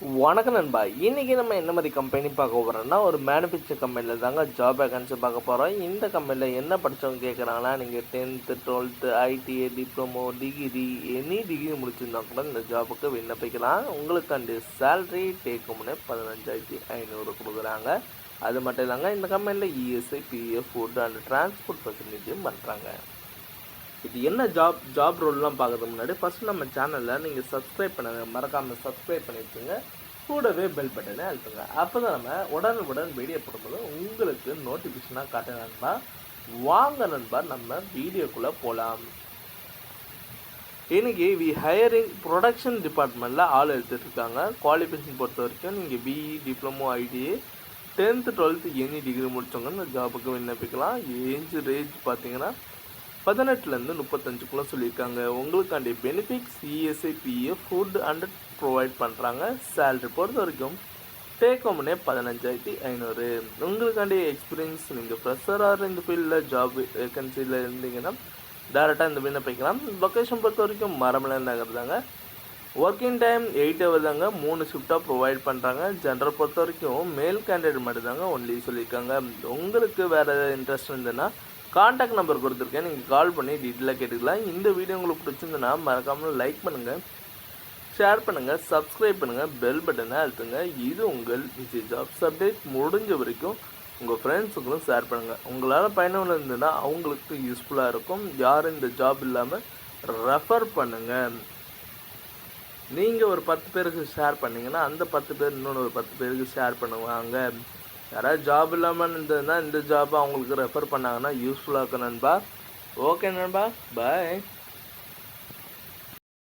வணக்கம் நண்பா. இன்றைக்கி நம்ம என்ன மாதிரி கம்பெனி பார்க்க போகிறோம்னா, ஒரு மேனுஃபேக்சர் கம்பெனியில் தாங்க ஜாப் வேகன்சி பார்க்க போகிறோம். இந்த கம்பெனியில் என்ன படித்தவங்க கேட்குறாங்கன்னா, நீங்கள் 10th 12th ITI diploma degree any degree முடிச்சிருந்தா கூட இந்த ஜாபுக்கு விண்ணப்பிக்கலாம். உங்களுக்கு அந்த சேலரி டேக் ஹோம்னு 15,500 கொடுக்குறாங்க. அது மட்டும் இல்லைங்க, இந்த கம்பெனியில் ESI PF food and transport ஃபெசிலிட்டியும் பண்ணுறாங்க. இது என்ன ஜாப் ரோல்லாம் பார்க்கறதுக்கு முன்னாடி ஃபஸ்ட்டு நம்ம சேனலில் நீங்கள் சப்ஸ்கிரைப் பண்ணுங்கள், மறக்காமல் சப்ஸ்கிரைப் பண்ணி வச்சுங்க. கூடவே பெல் பட்டனை அழுத்துங்க. அப்போ தான் நம்ம உடனுக்குடன் வீடியோ போடும்போது உங்களுக்கு நோட்டிஃபிகேஷனாக காட்ட நண்பா. வாங்க நண்பா, நம்ம வீடியோக்குள்ளே போகலாம். இன்றைக்கி ஹையரிங் ப்ரொடக்ஷன் டிபார்ட்மெண்ட்டில் ஆள் எடுத்துகிட்டு இருக்காங்க. குவாலிஃபிகேஷன் பொறுத்த வரைக்கும் நீங்கள் BE diploma ITI 10th 12th any degree முடித்தவங்க இந்த ஜாபுக்கு விண்ணப்பிக்கலாம். ரேஞ்ச் பார்த்தீங்கன்னா 18லேருந்து 35 சொல்லியிருக்காங்க. உங்களுக்காண்டி benefits ESI PF food and provide பண்ணுறாங்க. சேலரி பொறுத்த வரைக்கும் டேக் ஹோம்னே 15,500. உங்களுக்காண்டி எக்ஸ்பீரியன்ஸ் நீங்கள் ஃப்ரெஷராக இந்த ஃபீல்டில் ஜாப் வேகன்சியில் இருந்தீங்கன்னா டேரெக்டாக இந்த விண்ணப்பிக்கலாம். லொக்கேஷன் பொறுத்த வரைக்கும் மரமலை நகர் தாங்க. ஒர்க்கிங் டைம் 8 hours தாங்க. 3 ஷிஃப்டாக ப்ரொவைட் பண்ணுறாங்க. ஜென்ரல் பொறுத்த வரைக்கும் மேல் கேண்டிடேட் மட்டும் தாங்க ஒன்லி சொல்லியிருக்காங்க. உங்களுக்கு வேறு இன்ட்ரெஸ்ட் இருந்ததுன்னா கான்டாக்ட் நம்பர் கொடுத்துருக்கேன், நீங்கள் கால் பண்ணி டீட்டெயிலாக கேட்டுக்கலாம். இந்த வீடியோ உங்களுக்கு பிடிச்சிருந்துன்னா மறக்காமல் லைக் பண்ணுங்கள், ஷேர் பண்ணுங்கள், சப்ஸ்கிரைப் பண்ணுங்கள், பெல் பட்டனை அழுத்துங்க. இது உங்கள் விஜய் ஜாப்ஸ் அப்டேட். முடிஞ்ச வரைக்கும் உங்கள் ஃப்ரெண்ட்ஸுங்களும் ஷேர் பண்ணுங்கள். உங்களால் பயனுள்ள இருந்ததுன்னா அவங்களுக்கு யூஸ்ஃபுல்லாக இருக்கும். யாரும் இந்த ஜாப் இல்லாமல் ரெஃபர் பண்ணுங்கள். நீங்கள் ஒரு 10 பேருக்கு ஷேர் பண்ணிங்கன்னா அந்த 10 பேர் இன்னொன்று ஒரு 10 பேருக்கு ஷேர் பண்ணுவாங்க. யாராவது ஜாப் இல்லாமல் இருந்ததுன்னா இந்த ஜாப்பை அவங்களுக்கு ரெஃபர் பண்ணாங்கன்னா யூஸ்ஃபுல்லாக இருக்கும் நண்பா. ஓகே நண்பா, பாய்.